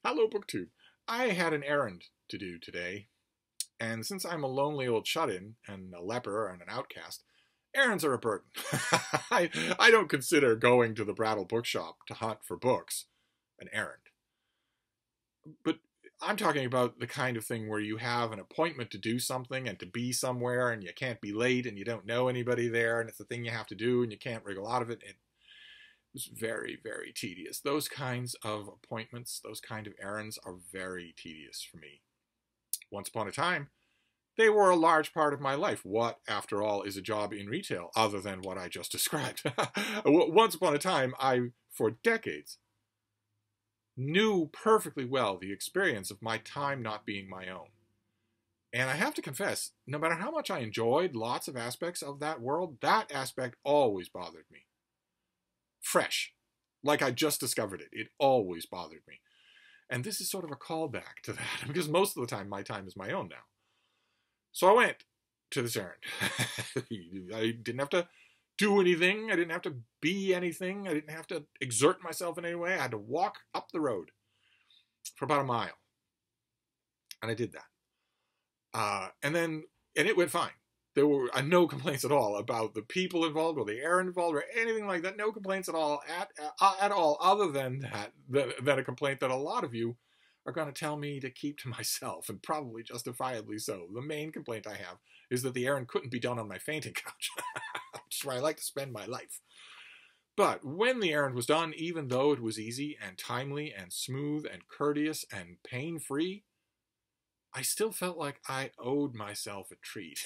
Hello, BookTube. I had an errand to do today, and since I'm a lonely old shut-in and a leper and an outcast, errands are a burden. I don't consider going to the Brattle bookshop to hunt for books an errand. But I'm talking about the kind of thing where you have an appointment to do something and to be somewhere and you can't be late and you don't know anybody there and it's the thing you have to do and you can't wriggle out of it. It was very, very tedious. Those kinds of appointments, those kind of errands are very tedious for me. Once upon a time, they were a large part of my life. What, after all, is a job in retail other than what I just described? Once upon a time, I, for decades, knew perfectly well the experience of my time not being my own. And I have to confess, no matter how much I enjoyed lots of aspects of that world, that aspect always bothered me. Fresh, like I just discovered it. It always bothered me. And this is sort of a callback to that, because most of the time my time is my own now. So I went to this errand. I didn't have to do anything. I didn't have to be anything. I didn't have to exert myself in any way. I had to walk up the road for about a mile. And I did that. And it went fine. There were no complaints at all about the people involved or the errand involved or anything like that. No complaints at all, at all, other than that a complaint that a lot of you are going to tell me to keep to myself, and probably justifiably so. The main complaint I have is that the errand couldn't be done on my fainting couch, which is where I like to spend my life. But when the errand was done, even though it was easy and timely and smooth and courteous and pain-free, I still felt like I owed myself a treat.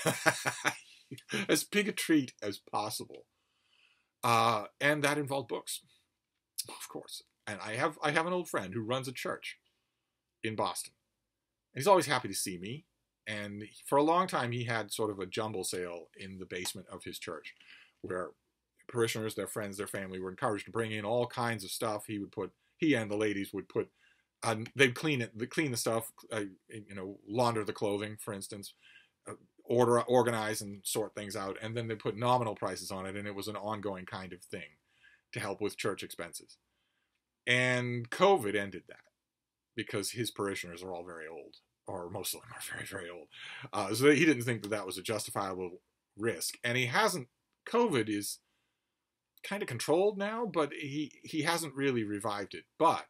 As big a treat as possible. And that involved books, of course. And I have an old friend who runs a church in Boston. And he's always happy to see me. And for a long time, he had sort of a jumble sale in the basement of his church where parishioners, their friends, their family were encouraged to bring in all kinds of stuff. He and the ladies would put they'd clean the stuff, launder the clothing, for instance, organize and sort things out, and then they put nominal prices on it, and it was an ongoing kind of thing to help with church expenses. And COVID ended that because his parishioners are all very old, or most of them are very, very old. So he didn't think that was a justifiable risk, and he hasn't. COVID is kind of controlled now, but he hasn't really revived it. But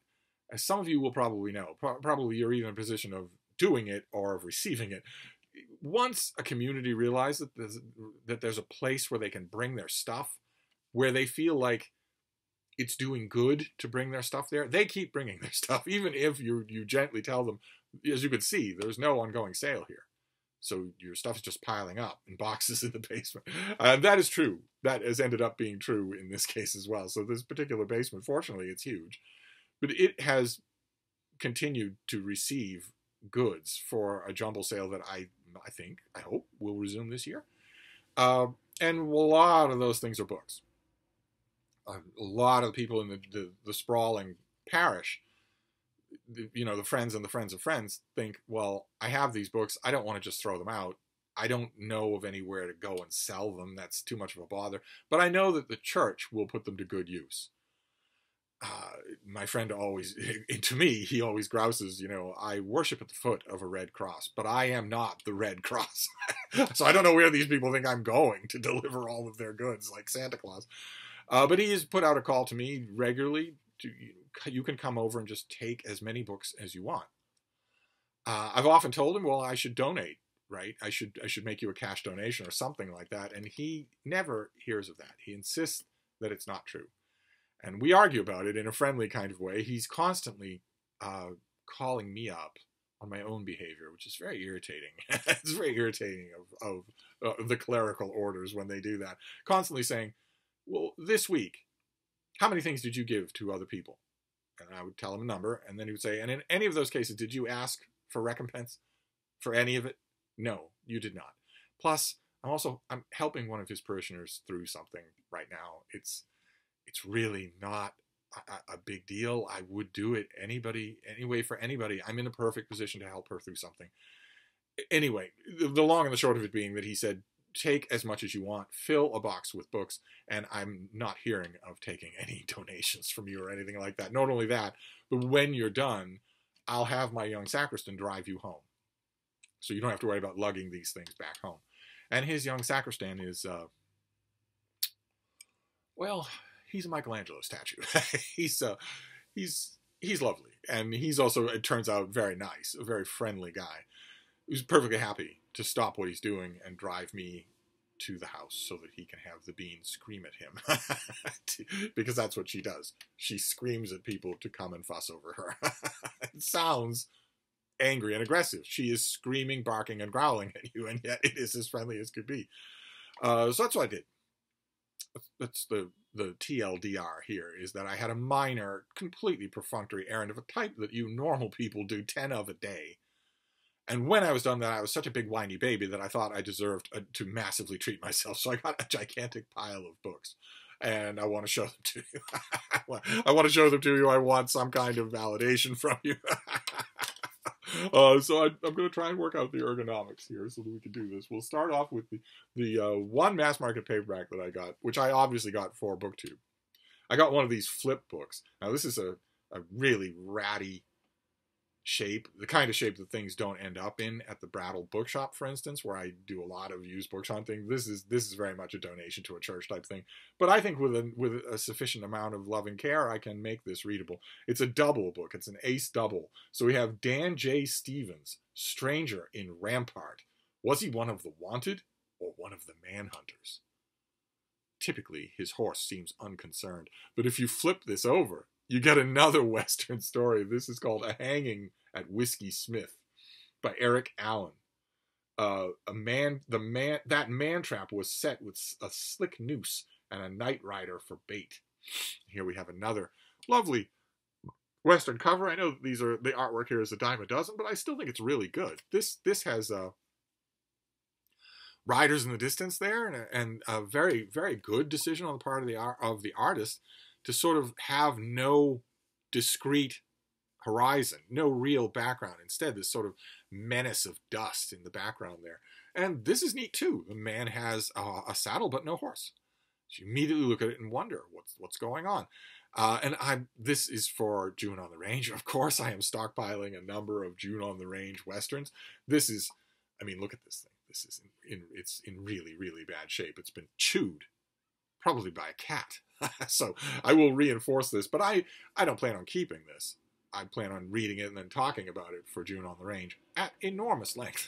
as some of you will probably know, probably you're either in a position of doing it or of receiving it. Once a community realizes that there's a place where they can bring their stuff, where they feel like it's doing good to bring their stuff there, they keep bringing their stuff, even if you gently tell them, as you can see, there's no ongoing sale here. So your stuff is just piling up in boxes in the basement. That is true. That has ended up being true in this case as well. So this particular basement, fortunately, it's huge. But it has continued to receive goods for a jumble sale that I hope will resume this year. And a lot of those things are books. A lot of the people in the sprawling parish, the friends and the friends of friends think, well, I have these books. I don't want to just throw them out. I don't know of anywhere to go and sell them. That's too much of a bother. But I know that the church will put them to good use. My friend always, to me, he always grouses, I worship at the foot of a red cross, but I am not the Red Cross. So I don't know where these people think I'm going to deliver all of their goods like Santa Claus. But he has put out a call to me regularly you can come over and just take as many books as you want. I've often told him, well, I should donate, right? I should make you a cash donation or something like that. And he never hears of that. He insists that it's not true. And we argue about it in a friendly kind of way. He's constantly calling me up on my own behavior, which is very irritating. It's very irritating of the clerical orders when they do that. Constantly saying, well, this week, how many things did you give to other people? And I would tell him a number, and then he would say, and in any of those cases, did you ask for recompense for any of it? No, you did not. Plus, I'm helping one of his parishioners through something right now. It's really not a big deal. I would do it anyway for anybody. I'm in a perfect position to help her through something. Anyway, the long and the short of it being that he said, take as much as you want, fill a box with books, and I'm not hearing of taking any donations from you or anything like that. Not only that, but when you're done, I'll have my young sacristan drive you home. So you don't have to worry about lugging these things back home. And his young sacristan is, well, he's a Michelangelo statue. he's lovely. And he's also, it turns out, very nice, a very friendly guy. He's perfectly happy to stop what he's doing and drive me to the house so that he can have the bean scream at him. Because that's what she does. She screams at people to come and fuss over her. It sounds angry and aggressive. She is screaming, barking, and growling at you, and yet it is as friendly as could be. So that's what I did. That's the TLDR here, is that I had a minor, completely perfunctory errand of a type that you normal people do 10 of a day. And when I was done that, I was such a big whiny baby that I thought I deserved to massively treat myself. So I got a gigantic pile of books. And I want to show them to you. I want to show them to you. I want some kind of validation from you. So I'm going to try and work out the ergonomics here so that we can do this. We'll start off with the one mass market paperback that I got, which I obviously got for BookTube. I got one of these flip books. Now, this is a really ratty shape, the kind of shape that things don't end up in at the Brattle Bookshop, for instance, where I do a lot of used books hunting. This is very much a donation to a church type thing. But I think with a sufficient amount of love and care, I can make this readable. It's a double book. It's an ace double. So we have Dan J. Stevens, Stranger in Rampart. Was he one of the wanted or one of the manhunters? Typically, his horse seems unconcerned. But if you flip this over, you get another Western story. This is called A Hanging at Whiskey Smith by Eric Allen. That man trap was set with a slick noose and a night rider for bait. Here we have another lovely Western cover. I know the artwork here is a dime a dozen, but I still think it's really good. This has riders in the distance there, and a very, very good decision on the part of the artist to sort of have no discrete horizon, no real background. Instead, this sort of menace of dust in the background there. And this is neat too. The man has a saddle but no horse. So you immediately look at it and wonder what's going on. This is for June on the Range. Of course, I am stockpiling a number of June on the Range Westerns. This is, I mean, look at this thing. This is it's in really, really bad shape. It's been chewed, probably by a cat. So I will reinforce this, but I don't plan on keeping this. I plan on reading it and then talking about it for June on the Range at enormous length.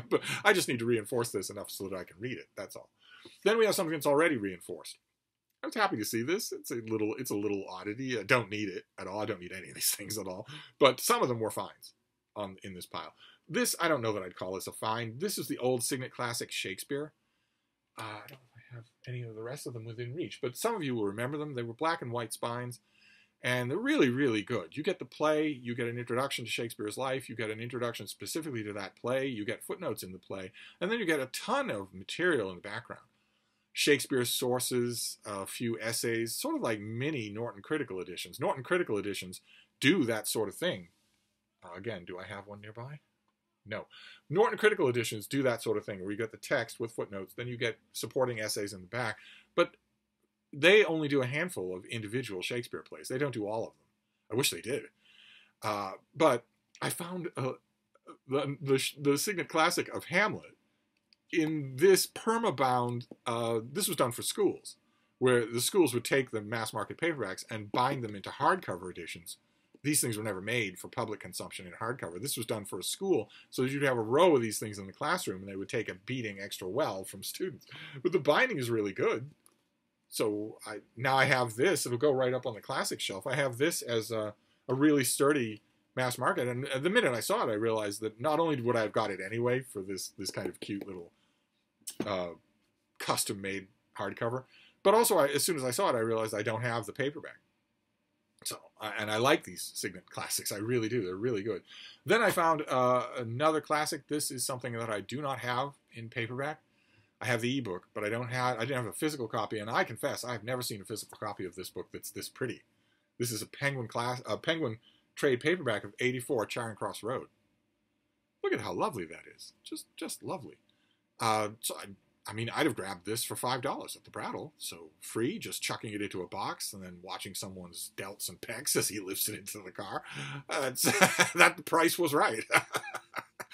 But I just need to reinforce this enough so that I can read it. That's all. Then we have something that's already reinforced. I was happy to see this. It's a little oddity. I don't need it at all. I don't need any of these things at all. But some of them were finds in this pile. This, I don't know that I'd call this a find. This is the old Signet Classic Shakespeare. I don't know if I have any of the rest of them within reach, but some of you will remember them. They were black and white spines, and they're really, really good. You get the play, you get an introduction to Shakespeare's life, you get an introduction specifically to that play, you get footnotes in the play, and then you get a ton of material in the background. Shakespeare's sources, a few essays, sort of like mini Norton Critical Editions. Norton Critical Editions do that sort of thing. Again, do I have one nearby? No. Norton Critical Editions do that sort of thing, where you get the text with footnotes, then you get supporting essays in the back, but they only do a handful of individual Shakespeare plays. They don't do all of them. I wish they did. But I found the Signet Classic of Hamlet in this permabound, this was done for schools, where the schools would take the mass market paperbacks and bind them into hardcover editions. These things were never made for public consumption in hardcover. This was done for a school, so that you'd have a row of these things in the classroom, and they would take a beating extra well from students. But the binding is really good. So now I have this. It'll go right up on the classic shelf. I have this as a really sturdy mass market. And the minute I saw it, I realized that not only would I have got it anyway for this kind of cute little custom-made hardcover, but also as soon as I saw it, I realized I don't have the paperback. So, and I like these Signet Classics. I really do. They're really good. Then I found another classic. This is something that I do not have in paperback. I have the ebook, but I didn't have a physical copy. And I confess, I've never seen a physical copy of this book that's this pretty. This is a Penguin trade paperback of 84 Charing Cross Road. Look at how lovely that is. Just lovely. So I mean, I'd have grabbed this for $5 at the Prattle, so free, just chucking it into a box and then watching someone's delts and pecs as he lifts it into the car. That price was right.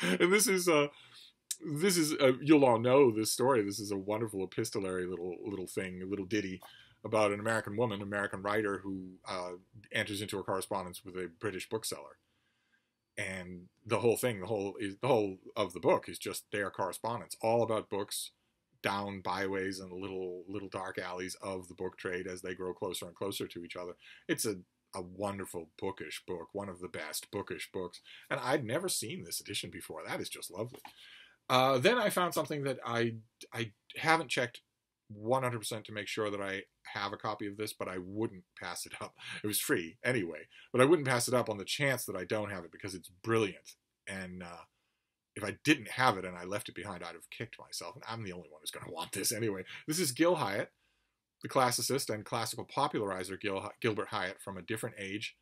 And this is you'll all know this story. This is a wonderful epistolary little thing, a little ditty about an American woman, American writer who enters into a correspondence with a British bookseller. And the whole of the book is just their correspondence, all about books, down byways and little dark alleys of the book trade as they grow closer and closer to each other. It's a wonderful bookish book, one of the best bookish books. And I'd never seen this edition before. That is just lovely. Then I found something that I haven't checked 100% to make sure that I have a copy of this, but I wouldn't pass it up. It was free anyway, but I wouldn't pass it up on the chance that I don't have it because it's brilliant. And if I didn't have it and I left it behind, I'd have kicked myself. And I'm the only one who's going to want this anyway. This is Gil Hyatt, the classicist and classical popularizer Gilbert Hyatt from a different age.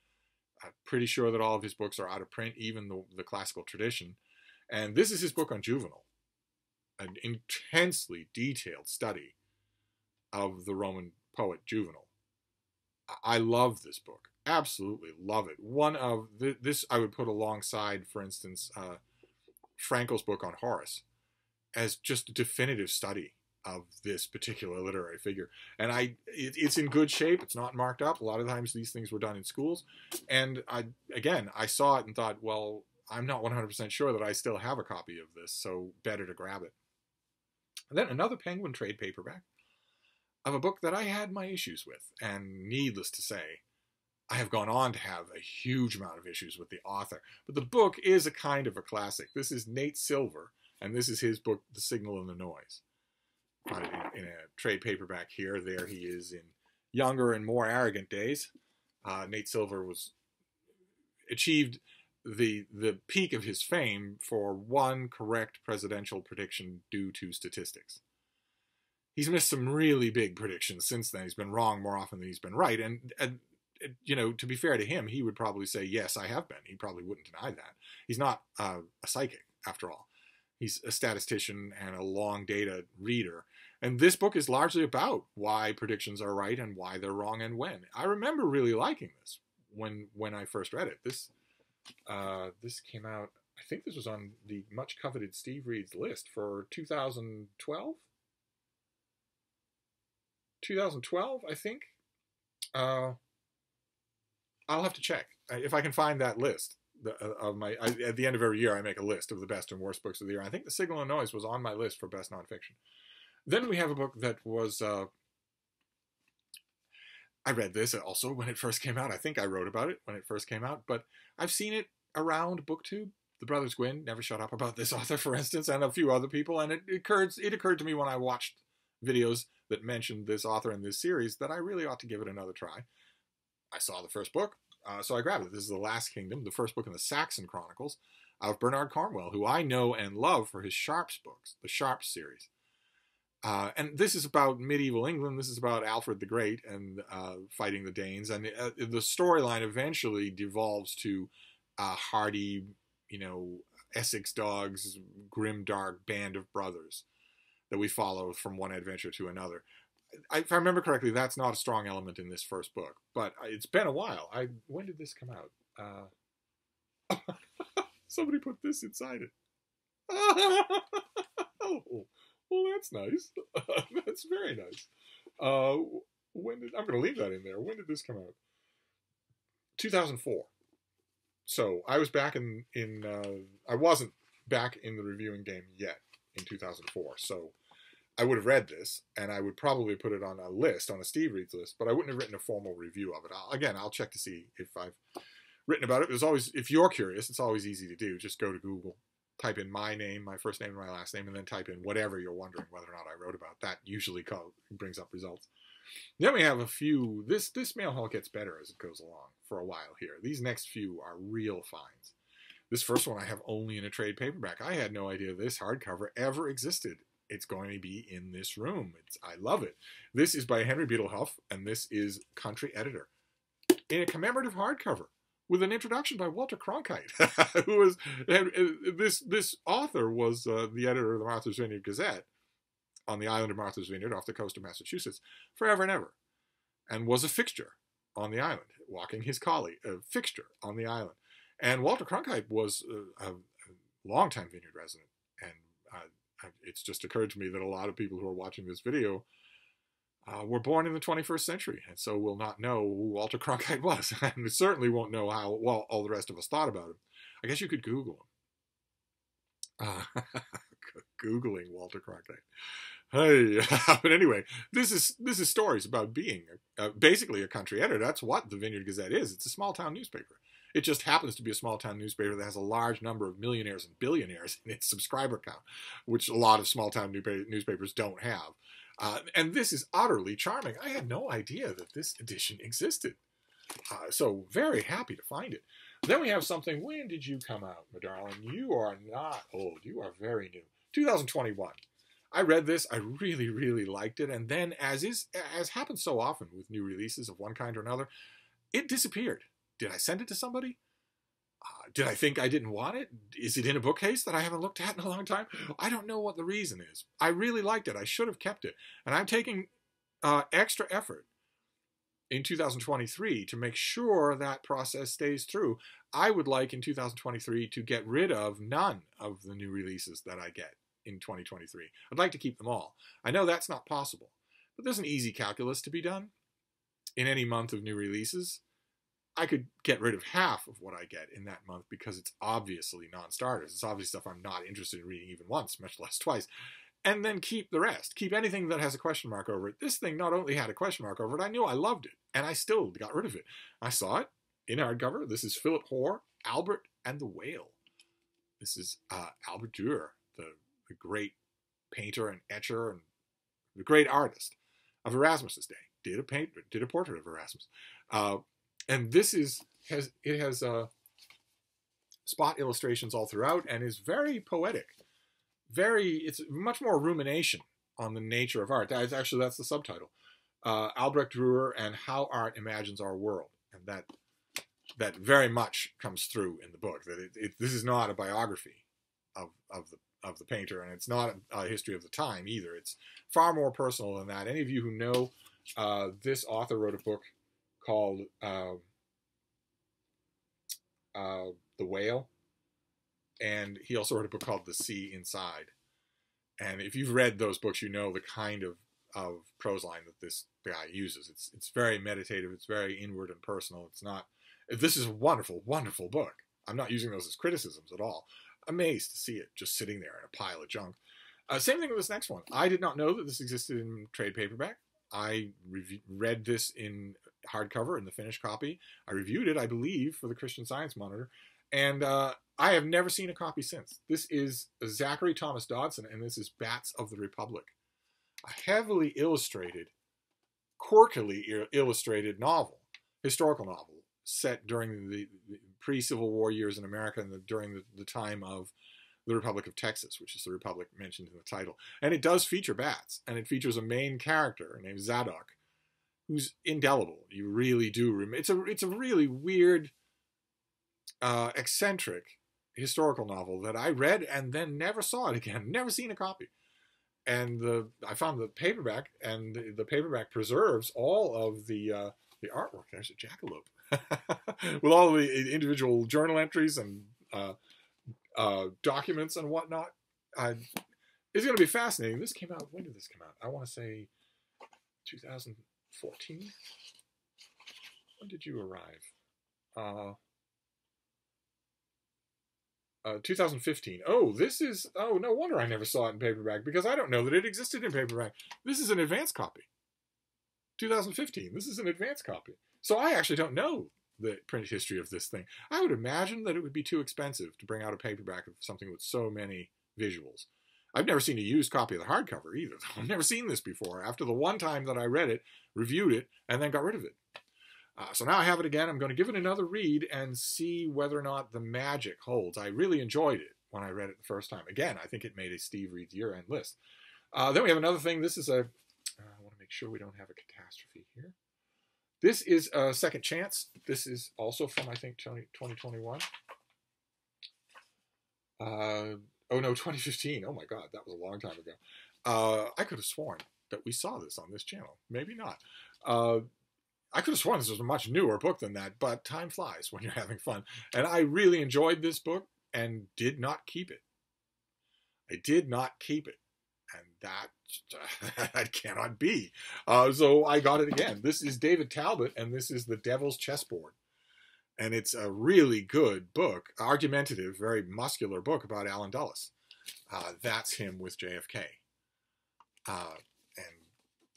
I'm pretty sure that all of his books are out of print, even the classical tradition. And this is his book on Juvenal, an intensely detailed study of the Roman poet Juvenal. I love this book. Absolutely love it. One of this I would put alongside, for instance, Frankel's book on Horace as just a definitive study of this particular literary figure. And it's in good shape. It's not marked up. A lot of times these things were done in schools. And I saw it and thought, well, I'm not 100% sure that I still have a copy of this, so better to grab it. And then another Penguin trade paperback of a book that I had my issues with. And needless to say, I have gone on to have a huge amount of issues with the author. But the book is a kind of a classic. This is Nate Silver, and this is his book, The Signal and the Noise. Found it in a trade paperback here. There he is in younger and more arrogant days. Nate Silver achieved the peak of his fame for one correct presidential prediction due to statistics. He's missed some really big predictions since then. He's been wrong more often than he's been right. And you know, to be fair to him, he would probably say, yes, I have been. He probably wouldn't deny that. He's not a psychic, after all. He's a statistician and a long data reader. And this book is largely about why predictions are right and why they're wrong and when. I remember really liking this when I first read it. This came out, I think this was on the much coveted Steve Reads list for 2012? 2012, I think. I'll have to check if I can find that list of my. At the end of every year, I make a list of the best and worst books of the year. I think The Signal and Noise was on my list for best nonfiction. Then we have a book that was. I read this also when it first came out. I think I wrote about it when it first came out, but I've seen it around BookTube. The Brothers Gwynn never shut up about this author, for instance, and a few other people. And it occurred to me when I watched videos that mentioned this author in this series that I really ought to give it another try. I saw the first book, so I grabbed it. This is The Last Kingdom, the first book in the Saxon Chronicles of Bernard Cornwell, who I know and love for his Sharps books, the Sharps series. And this is about medieval England. This is about Alfred the Great and fighting the Danes. And the storyline eventually devolves to a hardy, Essex dogs, grim, dark band of brothers that we follow from one adventure to another. If I remember correctly, that's not a strong element in this first book, but it's been a while. When did this come out? Somebody put this inside it. Oh, well, that's nice. That's very nice. I'm going to leave that in there. When did this come out? 2004. So I was back I wasn't back in the reviewing game yet in 2004. So I would have read this, and I would probably put it on a list, on a Steve Reads list, but I wouldn't have written a formal review of it. I'll check to see if I've written about it. There's always, if you're curious, it's always easy to do. Just go to Google, type in my name, my first name and my last name, and then type in whatever you're wondering whether or not I wrote about. That usually brings up results. Then we have a few. This mail haul gets better as it goes along for a while here. These next few are real finds. This first one I have only in a trade paperback. I had no idea this hardcover ever existed. It's going to be in this room. I love it. This is by Henry Beetlehuff, and this is Country Editor in a commemorative hardcover with an introduction by Walter Cronkite, who was this author was the editor of the Martha's Vineyard Gazette on the island of Martha's Vineyard off the coast of Massachusetts forever and ever, and was a fixture on the island, walking his collie, a fixture on the island. And Walter Cronkite was a longtime vineyard resident, and it's just occurred to me that a lot of people who are watching this video were born in the 21st century, and so will not know who Walter Cronkite was, and certainly won't know how well all the rest of us thought about him. I guess you could Google him. Googling Walter Cronkite. Hey, but anyway, this is stories about being basically a country editor. That's what the Vineyard Gazette is. It's a small town newspaper. It just happens to be a small town newspaper that has a large number of millionaires and billionaires in its subscriber count, which a lot of small town newspapers don't have. And this is utterly charming. I had no idea that this edition existed. So very happy to find it. Then we have something. When did you come out, my darling? You are not old. You are very new. 2021. I read this. I really, really liked it. And then, as happens so often with new releases of one kind or another, it disappeared. Did I send it to somebody? Did I think I didn't want it? Is it in a bookcase that I haven't looked at in a long time? I don't know what the reason is. I really liked it. I should have kept it. And I'm taking extra effort in 2023 to make sure that process stays through. I would like in 2023 to get rid of none of the new releases that I get in 2023. I'd like to keep them all. I know that's not possible, but there's an easy calculus to be done. In any month of new releases, I could get rid of half of what I get in that month because it's obviously non-starters. It's obviously stuff I'm not interested in reading even once, much less twice. And then keep the rest. Keep anything that has a question mark over it. This thing not only had a question mark over it, I knew I loved it, and I still got rid of it. I saw it in hardcover. This is Philip Hoare, Albert and the Whale. This is Albert Dürer, the great painter and etcher and the great artist of Erasmus's day. Did a portrait of Erasmus. And this has spot illustrations all throughout and is very poetic. It's much more rumination on the nature of art. That's the subtitle. Albrecht Dürer and How Art Imagines Our World. And that very much comes through in the book. That this is not a biography of the painter, and it's not a history of the time either. It's far more personal than that. Any of you who know this author wrote a book called The Whale, and he also wrote a book called The Sea Inside. And if you've read those books, you know the kind of prose line that this guy uses. It's very meditative. It's very inward and personal. This is a wonderful, wonderful book. I'm not using those as criticisms at all. Amazed to see it just sitting there in a pile of junk. Same thing with this next one. I did not know that this existed in trade paperback. I read this in hardcover in the finished copy. I reviewed it, I believe, for the Christian Science Monitor. And I have never seen a copy since. This is Zachary Thomas Dodson, and this is Bats of the Republic. A heavily illustrated, quirkily illustrated novel, historical novel, set during the pre-Civil War years in America and during the time of the Republic of Texas, which is the republic mentioned in the title. And it does feature bats, and it features a main character named Zadok, who's indelible. You really do remember. It's a really weird, eccentric historical novel that I read and then never saw it again. Never seen a copy. And I found the paperback, and the paperback preserves all of the artwork. There's a jackalope. With all the individual journal entries and documents and whatnot. It's going to be fascinating. This came out, when did this come out? I want to say 2014? When did you arrive? 2015. Oh, no wonder I never saw it in paperback, because I don't know that it existed in paperback. This is an advance copy. 2015. This is an advance copy. So I actually don't know the print history of this thing. I would imagine that it would be too expensive to bring out a paperback of something with so many visuals. I've never seen a used copy of the hardcover either. I've never seen this before. After the one time that I read it, reviewed it, and then got rid of it. So now I have it again. I'm going to give it another read and see whether or not the magic holds. I really enjoyed it when I read it the first time. Again, I think it made a Steve Reads year-end list. Then we have another thing. This is I want to make sure we don't have a catastrophe here. This is a Second Chance. This is also from, I think, 2021. 2015. Oh my God, that was a long time ago. I could have sworn that we saw this on this channel. Maybe not. I could have sworn this was a much newer book than that, but time flies when you're having fun. And I really enjoyed this book and did not keep it. I did not keep it. And that cannot be. So I got it again. This is David Talbot, and this is The Devil's Chessboard. And it's a really good book, argumentative, very muscular book about Allen Dulles. That's him with JFK. And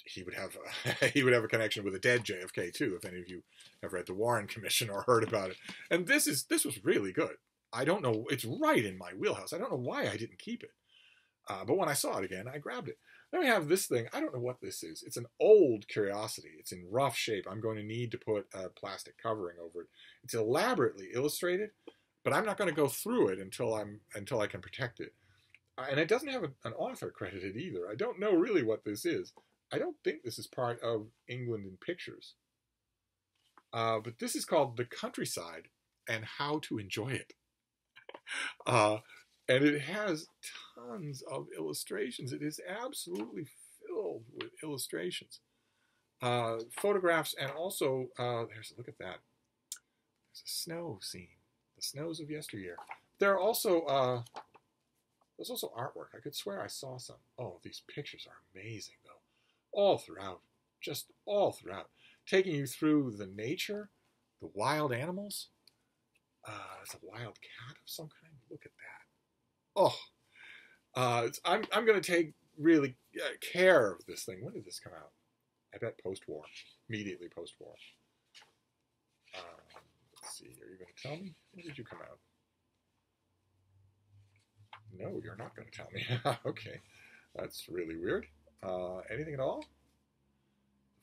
he would have a connection with a dead JFK too, if any of you have read the Warren Commission or heard about it. And this was really good. I don't know, it's right in my wheelhouse. I don't know why I didn't keep it. But when I saw it again, I grabbed it. Then we have this thing. I don't know what this is. It's an old curiosity. It's in rough shape. I'm going to need to put a plastic covering over it. It's elaborately illustrated, but I'm not going to go through it until I can protect it. And it doesn't have an author credited either. I don't know really what this is. I don't think this is part of England in Pictures. But this is called The Countryside and How to Enjoy It. And it has tons of illustrations. It is absolutely filled with illustrations. Photographs, and also, look at that. There's a snow scene. The snows of yesteryear. There's also artwork. I could swear I saw some. Oh, these pictures are amazing, though. All throughout. Just all throughout. Taking you through the nature, the wild animals. It's a wild cat of some kind. Look at that. Oh, I'm going to take really care of this thing. When did this come out? I bet post-war, immediately post-war. Let's see. Are you going to tell me? When did you come out? No, you're not going to tell me. Okay, that's really weird. Anything at all?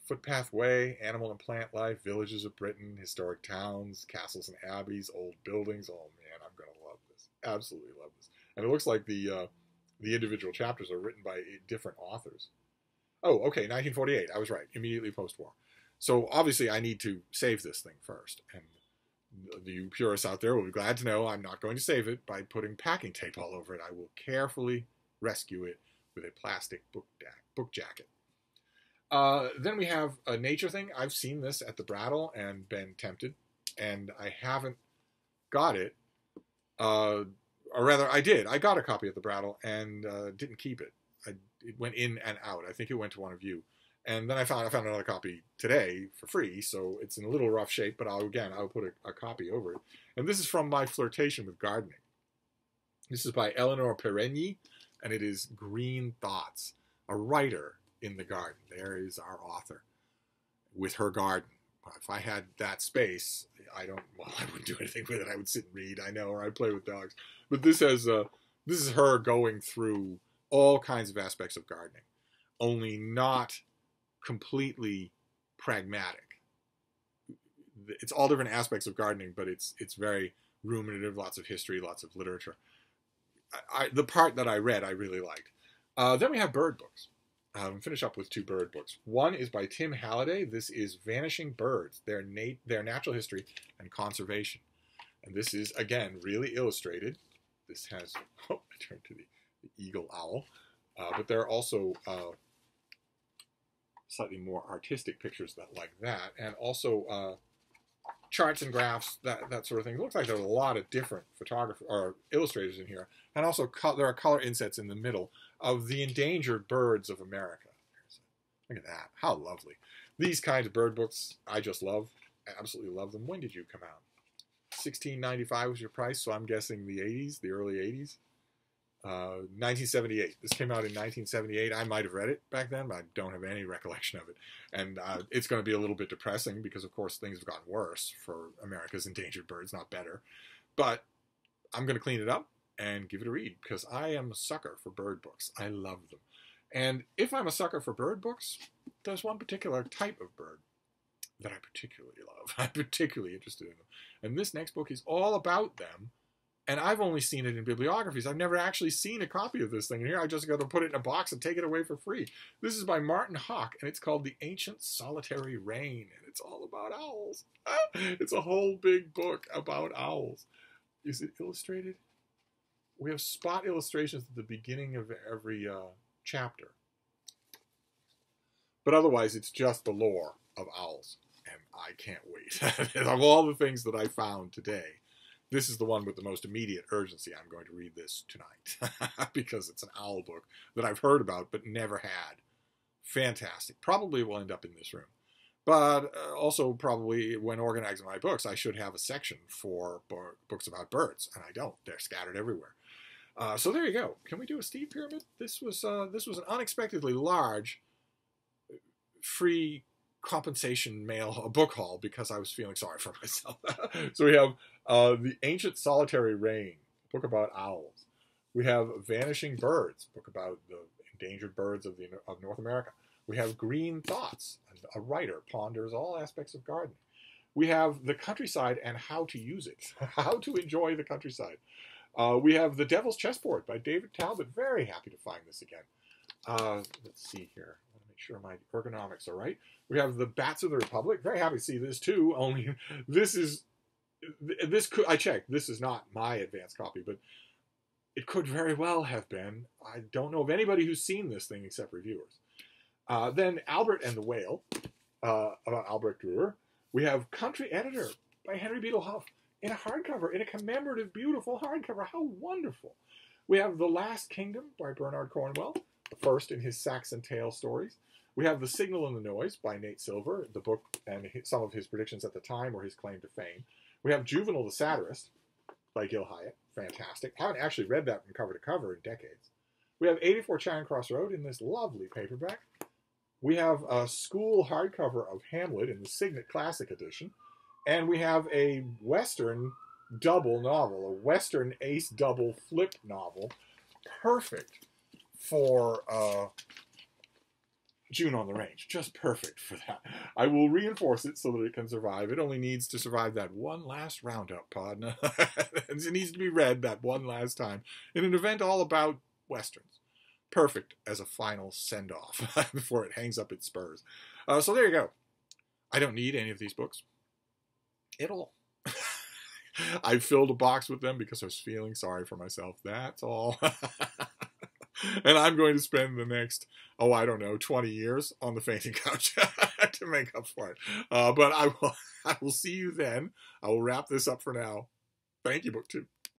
Footpath Way, Animal and Plant Life, Villages of Britain, Historic Towns, Castles and Abbeys, Old Buildings. Oh man, I'm going to love this. Absolutely love this. And it looks like the individual chapters are written by different authors. Oh, okay, 1948. I was right. Immediately post-war. So obviously I need to save this thing first. And you purists out there will be glad to know I'm not going to save it by putting packing tape all over it. I will carefully rescue it with a plastic book jacket. Then we have a nature thing. I've seen this at the Brattle and been tempted. And I haven't got it. Or rather, I did. I got a copy of the Brattle and didn't keep it. It went in and out. I think it went to one of you. And then I found another copy today for free, so it's in a little rough shape, but I'll put a copy over it. And this is from my flirtation with gardening. This is by Eleanor Perigny, and it is Green Thoughts, a writer in the garden. There is our author with her garden. If I had that space, I wouldn't do anything with it. I would sit and read, I know, or I'd play with dogs. But this is her going through all kinds of aspects of gardening, only not completely pragmatic. It's all different aspects of gardening, but it's very ruminative, lots of history, lots of literature. The part that I read, I really liked. Then we have bird books. Finish up with two bird books. One is by Tim Halliday. This is Vanishing Birds, their natural history and conservation. And this is, again, really illustrated. This has, I turned to the eagle owl. But there are also slightly more artistic pictures like that. And also charts and graphs, that sort of thing. It looks like there's a lot of different photographers or illustrators in here. And also there are color insets in the middle of the endangered birds of America. Look at that. How lovely. These kinds of bird books, I just love. I absolutely love them. When did you come out? $16.95 was your price, so I'm guessing the 80s, the early 80s. 1978. This came out in 1978. I might have read it back then, but I don't have any recollection of it. And it's going to be a little bit depressing because, of course, things have gotten worse for America's endangered birds, not better. But I'm going to clean it up and give it a read because I am a sucker for bird books. I love them. And if I'm a sucker for bird books, there's one particular type of bird that I particularly love. I'm particularly interested in them. And this next book is all about them. And I've only seen it in bibliographies. I've never actually seen a copy of this thing. And here I just got to put it in a box and take it away for free. This is by Martin Hawk, and it's called The Ancient Solitary Rain. And it's all about owls. It's a whole big book about owls. Is it illustrated? We have spot illustrations at the beginning of every chapter. But otherwise, it's just the lore of owls, and I can't wait. Of all the things that I found today, this is the one with the most immediate urgency. I'm going to read this tonight because it's an owl book that I've heard about but never had. Fantastic. Probably will end up in this room. But also probably when organizing my books, I should have a section for books about birds, and I don't. They're scattered everywhere. So there you go. Can we do a Steve Pyramid? This was an unexpectedly large free compensation mail book haul because I was feeling sorry for myself. So we have The Ancient Solitary Rain, a book about owls. We have Vanishing Birds, a book about the endangered birds of North America. We have Green Thoughts, a writer ponders all aspects of gardening. We have The Countryside and How to Use It, how to enjoy the countryside. We have The Devil's Chessboard by David Talbot. Very happy to find this again. Let's see here. I want to make sure my ergonomics are right. We have The Bats of the Republic. Very happy to see this too. Only I checked. This is not my advanced copy, but it could very well have been. I don't know of anybody who's seen this thing except reviewers. Then Albert and the Whale, about Albrecht Dürer. We have Country Editor by Henry Beadle Huff in a hardcover, in a commemorative, beautiful hardcover. How wonderful. We have The Last Kingdom by Bernard Cornwell, the first in his Saxon Tale stories. We have The Signal and the Noise by Nate Silver, the book and some of his predictions at the time or his claim to fame. We have Juvenal the Satirist by Gil Hyatt. Fantastic. Haven't actually read that from cover to cover in decades. We have 84 Charing Cross Road in this lovely paperback. We have a school hardcover of Hamlet in the Signet Classic Edition. And we have a Western double novel, a Western ace double flip novel. Perfect for June on the Range. Just perfect for that. I will reinforce it so that it can survive. It only needs to survive that one last roundup, partner. It needs to be read that one last time in an event all about Westerns. Perfect as a final send-off before it hangs up its spurs. So there you go. I don't need any of these books at all. I filled a box with them because I was feeling sorry for myself. That's all. And I'm going to spend the next, 20 years on the fainting couch to make up for it. But I will see you then. I will wrap this up for now. Thank you, BookTube.